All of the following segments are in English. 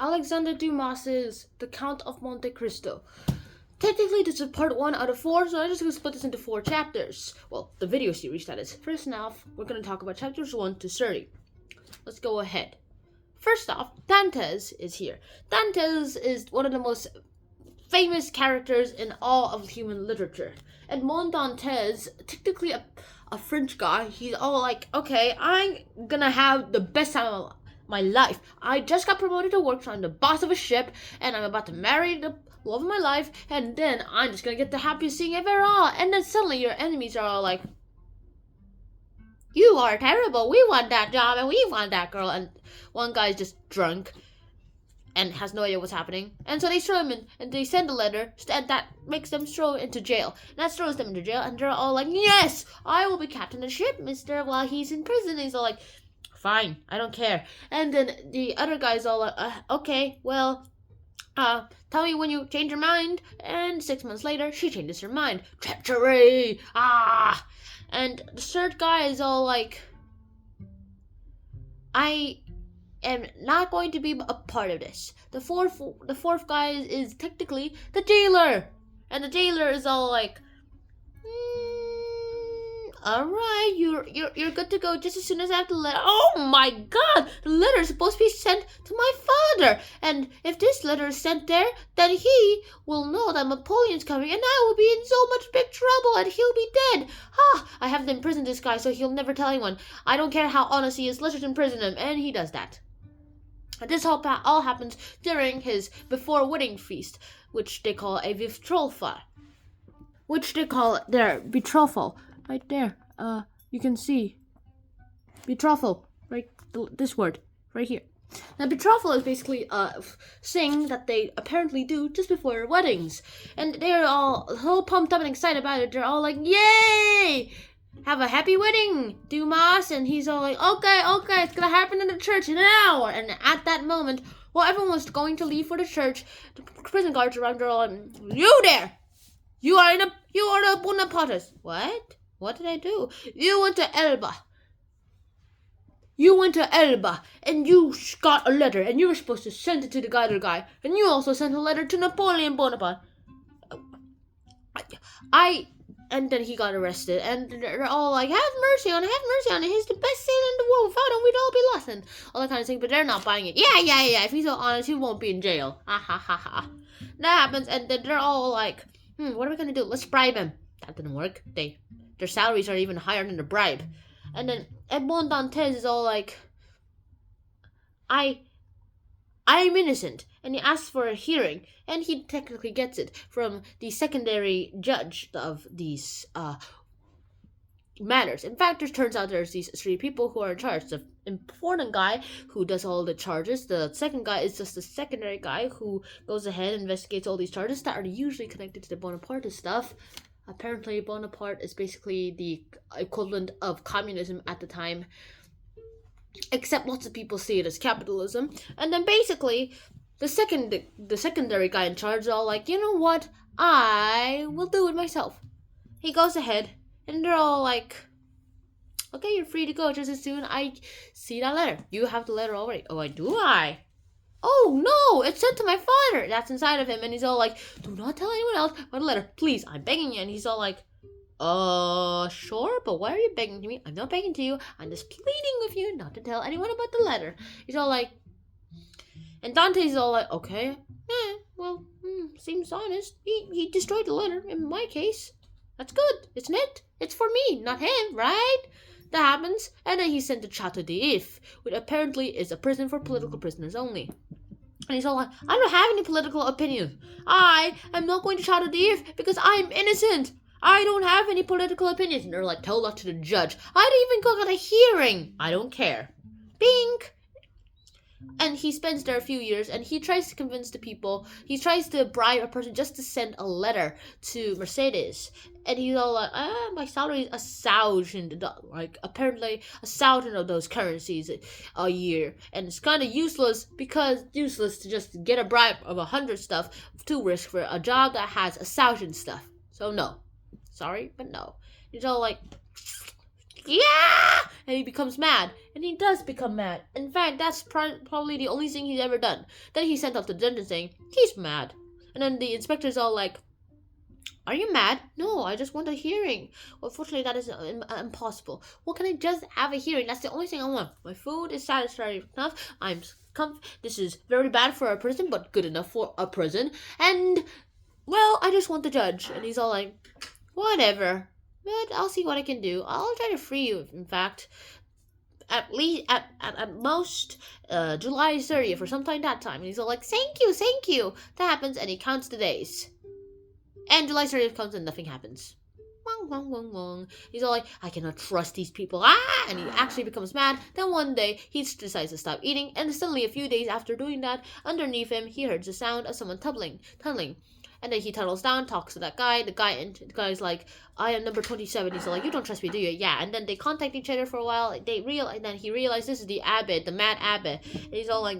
Alexandre Dumas's The Count of Monte Cristo. Technically, this is part 1 out of 4, so I'm just going to split this into 4 chapters. Well, the video series, that is. First off, we're going to talk about chapters 1 to 30. Let's go ahead. First off, Dantes is here. Dantes is one of the most famous characters in all of human literature. Edmond Dantes, technically a French guy, he's all like, okay, I'm gonna have the best time of my life. I just got promoted to work, so I'm the boss of a ship, and I'm about to marry the love of my life, and then I'm just gonna get the happiest thing ever. And then suddenly your enemies are all like, you are terrible, we want that job, and we want that girl. And one guy's just drunk and has no idea what's happening, and so they throw him in, and they send a letter, and that makes them throw into jail. And that throws them into jail, and they're all like, yes, I will be captain of the ship, mister, while he's in prison. And he's all like, fine, I don't care. And then the other guy's all like, okay, well, tell me when you change your mind. And 6 months later, she changes her mind. Treachery! And the third guy is all like, I am not going to be a part of this. The fourth guy is technically the jailer. And the jailer is all like, alright, you're good to go just as soon as I have the letter. Oh my god! The letter is supposed to be sent to my father. And if this letter is sent there, then he will know that Napoleon's coming, and I will be in so much big trouble, and he'll be dead. I have to imprison this guy so he'll never tell anyone. I don't care how honest he is, let's just imprison him. And he does that. And this all happens during his before wedding feast, which they call a betrothal. Which they call their betrothal. Right there, you can see betrothal, right, this word, right here. Now, betrothal is basically a thing that they apparently do just before their weddings. And they're all so pumped up and excited about it. They're all like, yay! Have a happy wedding, Dumas. And he's all like, okay, it's gonna happen in the church in an hour. And at that moment, while everyone was going to leave for the church, the prison guards around are all like, you there! You are the Bonapartist. What? What did I do? You went to Elba. And you got a letter, and you were supposed to send it to the other guy, and you also sent a letter to Napoleon Bonaparte. And then he got arrested, and they're all like, have mercy on him, he's the best sailor in the world, without him we'd all be lost, and all that kind of thing, but they're not buying it. Yeah, if he's so honest, he won't be in jail. That happens, and then they're all like, what are we gonna do? Let's bribe him. That didn't work. Their salaries are even higher than the bribe. And then Edmond Dantes is all like, I'm innocent. And he asks for a hearing. And he technically gets it from the secondary judge of these matters. In fact, it turns out there's these 3 people who are in charge. The important guy who does all the charges. The second guy is just the secondary guy who goes ahead and investigates all these charges that are usually connected to the Bonapartist stuff. Apparently, Bonaparte is basically the equivalent of communism at the time, except lots of people see it as capitalism. And then basically, the secondary guy in charge is all like, you know what? I will do it myself. He goes ahead, and they're all like, okay, you're free to go just as soon I see that letter. You have the letter already. Oh, do I? Oh, no, it's sent to my father. That's inside of him. And he's all like, do not tell anyone else about the letter. Please, I'm begging you. And he's all like, sure, but why are you begging to me? I'm not begging to you. I'm just pleading with you not to tell anyone about the letter. He's all like, and Dante's all like, okay, well, seems honest. He destroyed the letter in my case. That's good, isn't it? It's for me, not him, right? That happens, and then he's sent to Chateau d'If, which apparently is a prison for political prisoners only. And he's all like, I don't have any political opinions. I am not going to Chateau d'If because I'm innocent. I don't have any political opinions. And they're like, tell that to the judge. I didn't even go to a hearing. I don't care. Bink. And he spends there a few years, and he tries to convince the people. He tries to bribe a person just to send a letter to Mercedes. And he's all like, my salary is $1,000. Like, apparently 1,000 of those currencies a year. And it's kind of useless to just get a bribe of 100 stuff to risk for a job that has 1,000 stuff. So no. Sorry, but no. He's all like, yeah, and he becomes mad, and he does become mad. In fact, that's probably the only thing he's ever done. Then he's sent off to the dungeon saying he's mad, and then the inspector's all like, "Are you mad?" "No, I just want a hearing." "Well, unfortunately, that is impossible." "Well, can I just have a hearing? That's the only thing I want. My food is satisfying enough. This is very bad for a prison, but good enough for a prison. And, well, I just want the judge." And he's all like, "Whatever. But I'll see what I can do. I'll try to free you, in fact. At least, at most, July 30th or sometime that time." And he's all like, thank you. That happens, and he counts the days. And July 30th comes and nothing happens. Wong, wong, wong, wong. He's all like, I cannot trust these people. Ah! And he actually becomes mad. Then one day, he decides to stop eating. And suddenly, a few days after doing that, underneath him, he hears the sound of someone tunneling. And then he tunnels down, talks to that guy. The guy's like, I am number 27. He's like, you don't trust me, do you? Yeah. And then they contact each other for a while. And then he realizes this is the abbot, the mad abbot. And he's all like,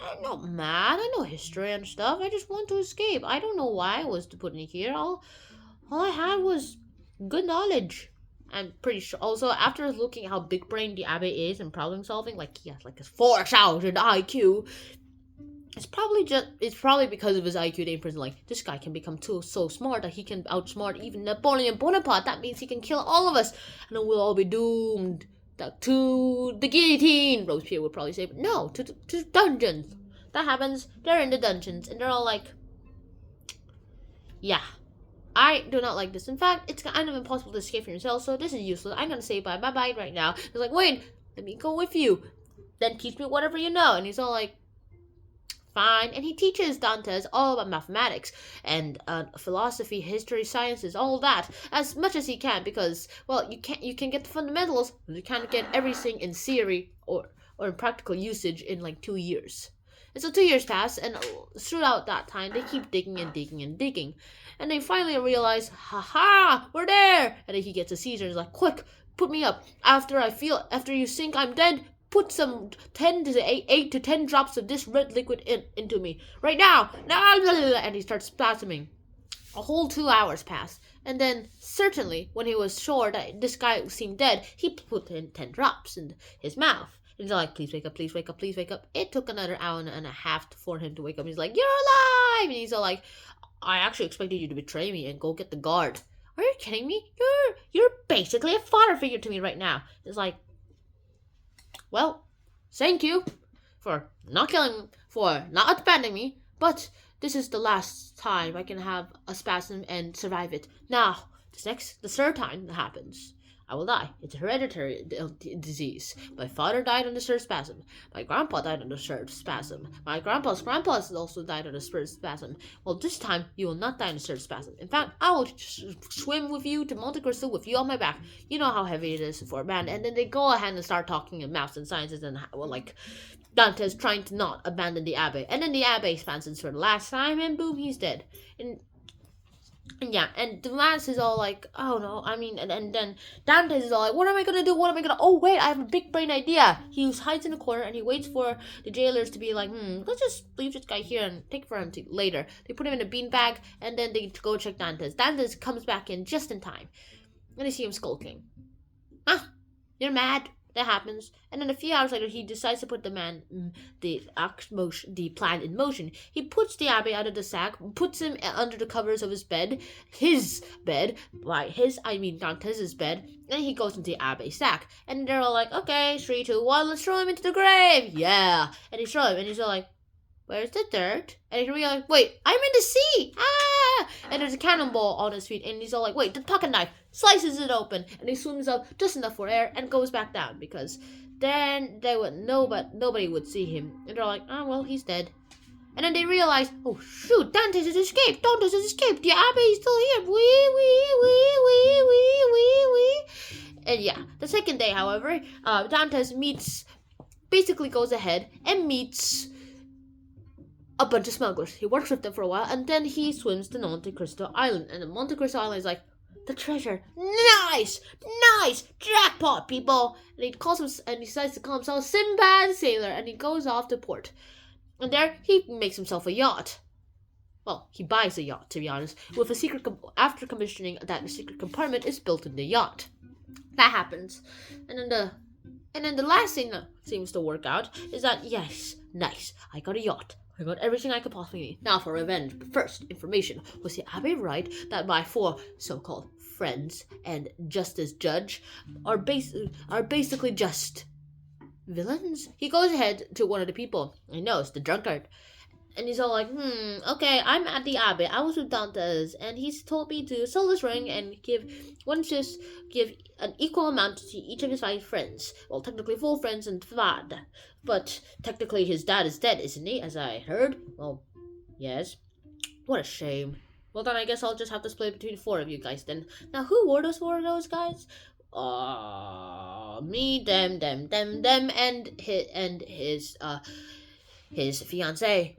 I'm not mad. I know history and stuff. I just want to escape. I don't know why I was put in here. All I had was good knowledge. I'm pretty sure. Also, after looking at how big brain the abbot is and problem solving, like he has like a 4,000 IQ. It's probably because of his IQ day in prison. Like, this guy can become so smart that he can outsmart even Napoleon Bonaparte. That means he can kill all of us, and then we'll all be doomed to the guillotine. Robespierre would probably say, but no, to dungeons. That happens. They're in the dungeons, and they're all like, yeah, I do not like this. In fact, it's kind of impossible to escape from yourself, so this is useless. I'm gonna say bye right now. He's like, wait, let me go with you. Then teach me whatever you know. And he's all like, fine. And he teaches Dantes all about mathematics and philosophy, history, sciences, all that, as much as he can, because, well, you can get the fundamentals, but you can't get everything in theory or in practical usage in like 2 years. And so 2 years pass, and throughout that time, they keep digging. And they finally realize, haha, we're there! And then he gets a seizure and is like, quick, put me up. After you think I'm dead, put some 8 to 10 drops of this red liquid into me. Right now! And he starts spasming. A whole 2 hours pass. And then, certainly, when he was sure that this guy seemed dead, he put in 10 drops in his mouth. And he's like, please wake up, please wake up, please wake up. It took another hour and a half for him to wake up. He's like, you're alive! And he's all like, I actually expected you to betray me and go get the guard. Are you kidding me? You're basically a father figure to me right now. It's like, well, thank you for not killing, for not abandoning me, but this is the last time I can have a spasm and survive it. Now, the third time that happens, I will die. It's a hereditary disease. My father died on the third spasm. My grandpa died on the third spasm. My grandpa's grandpa also died on the third spasm. Well, this time, you will not die on the third spasm. In fact, I will swim with you to Monte Cristo with you on my back. You know how heavy it is for a man. And then they go ahead and start talking in maths and sciences and, well, like, Dante's trying to not abandon the abbé. And then the abbé expands for the last time, and boom, he's dead. And yeah, and Dumas is all like, oh no, I mean, and then Dantes is all like, what am I gonna do? Oh wait, I have a big brain idea. He hides in the corner and he waits for the jailers to be like, let's just leave this guy here and take for him later. They put him in a beanbag and then they go check Dantes. Dantes comes back in just in time. And they see him skulking. You're mad. That happens, and then a few hours later, he decides to put the plan in motion. He puts the abbé out of the sack, puts him under the covers of his bed, I mean Dantes' bed, and he goes into the abbé's sack. And they're all like, okay, 3, 2, 1, let's throw him into the grave, yeah. And they throw him, and he's all like, where's the dirt? And he realizes, wait, I'm in the sea! Ah! And there's a cannonball on his feet, and he's all like, wait, the pocket knife! Slices it open, and he swims up just enough for air and goes back down, because then nobody would see him. And they're like, oh, well, he's dead. And then they realize, oh, shoot, Dantes has escaped! Dantes has escaped! The abbé is still here! Wee. And yeah, the second day, however, Dantes basically goes ahead and meets a bunch of smugglers. He works with them for a while, and then he swims to Monte Cristo Island. And the Monte Cristo Island is like, the treasure, nice, jackpot, people. And he decides to call himself Sinbad Sailor, and he goes off to port. And there, he makes himself a yacht. Well, he buys a yacht, to be honest, with a secret. After commissioning that, the secret compartment is built in the yacht. That happens. And then the last thing that seems to work out is that, yes, nice, I got a yacht. I got everything I could possibly need. Now for revenge. But first, information. Was the Abbé right that my four so-called friends and Justice Judge are basically just villains? He goes ahead to one of the people. I know, it's the drunkard. And he's all like, okay, I'm at the Abbey. I was with Dantes, and he's told me to sell this ring and give an equal amount to each of his 5 friends. Well, technically 4 friends and Fad. But technically his dad is dead, isn't he? As I heard. Well, yes. What a shame. Well, then I guess I'll just have to split between 4 of you guys then. Now, who were those 4 of those guys? Me, them, and his fiancée.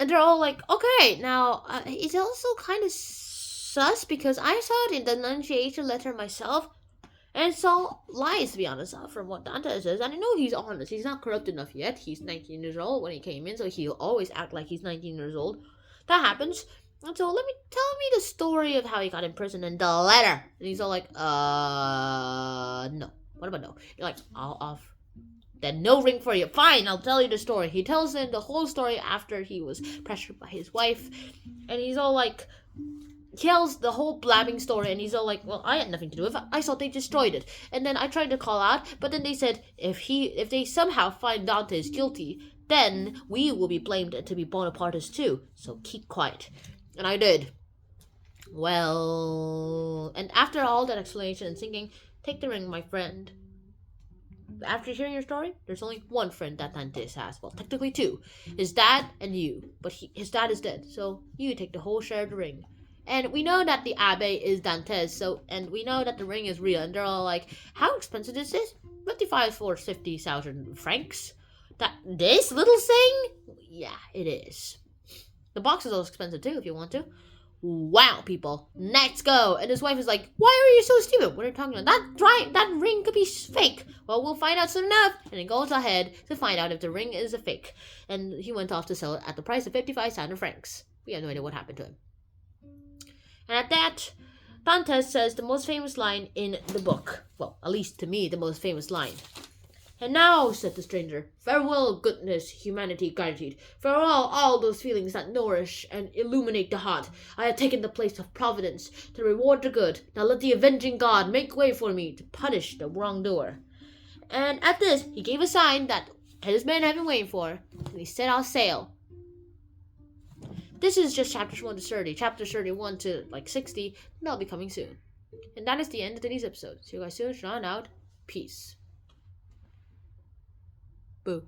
And they're all like, okay, now, it's also kind of sus because I saw it in the Annunciation letter myself, and it's all lies, to be honest, from what Dante says. And I know he's honest. He's not corrupt enough yet. He's 19 years old when he came in, so he'll always act like he's 19 years old. That happens. And so tell me the story of how he got imprisoned in the letter. And he's all like, no. What about no? You're like, I'll off. Then no ring for you. Fine, I'll tell you the story. He tells them the whole story after he was pressured by his wife. And he's all like, tells the whole blabbing story. And he's all like, well, I had nothing to do with it. I thought they destroyed it. And then I tried to call out. But then they said, if they somehow find Dantes guilty, then we will be blamed to be Bonapartists too. So keep quiet. And I did. Well, and after all that explanation and thinking, take the ring, my friend. After hearing your story, there's only one friend that Dantes has. Well, technically 2. His dad and you. But his dad is dead, so you take the whole share of the ring. And we know that the Abbé is Dantes, and we know that the ring is real. And they're all like, how expensive is this? 55 for 50,000 francs? This little thing? Yeah, it is. The box is also expensive too, if you want to. Wow, people, let's go. And his wife is like, why are you so stupid? What are you talking about? That ring could be fake. Well, we'll find out soon enough. And he goes ahead to find out if the ring is a fake. And he went off to sell it at the price of 55,000 francs. We have no idea what happened to him. And at that, Dantes says the most famous line in the book. Well, at least to me, the most famous line. And now, said the stranger, farewell, goodness, humanity, gratitude. Farewell, all those feelings that nourish and illuminate the heart. I have taken the place of providence to reward the good. Now let the avenging God make way for me to punish the wrongdoer. And at this, he gave a sign that his men had been waiting for, and he set out sail. This is just chapters 1 to 30. Chapters 31 to 60, they'll be coming soon. And that is the end of today's episode. See you guys soon. Sean out. Peace. Boo.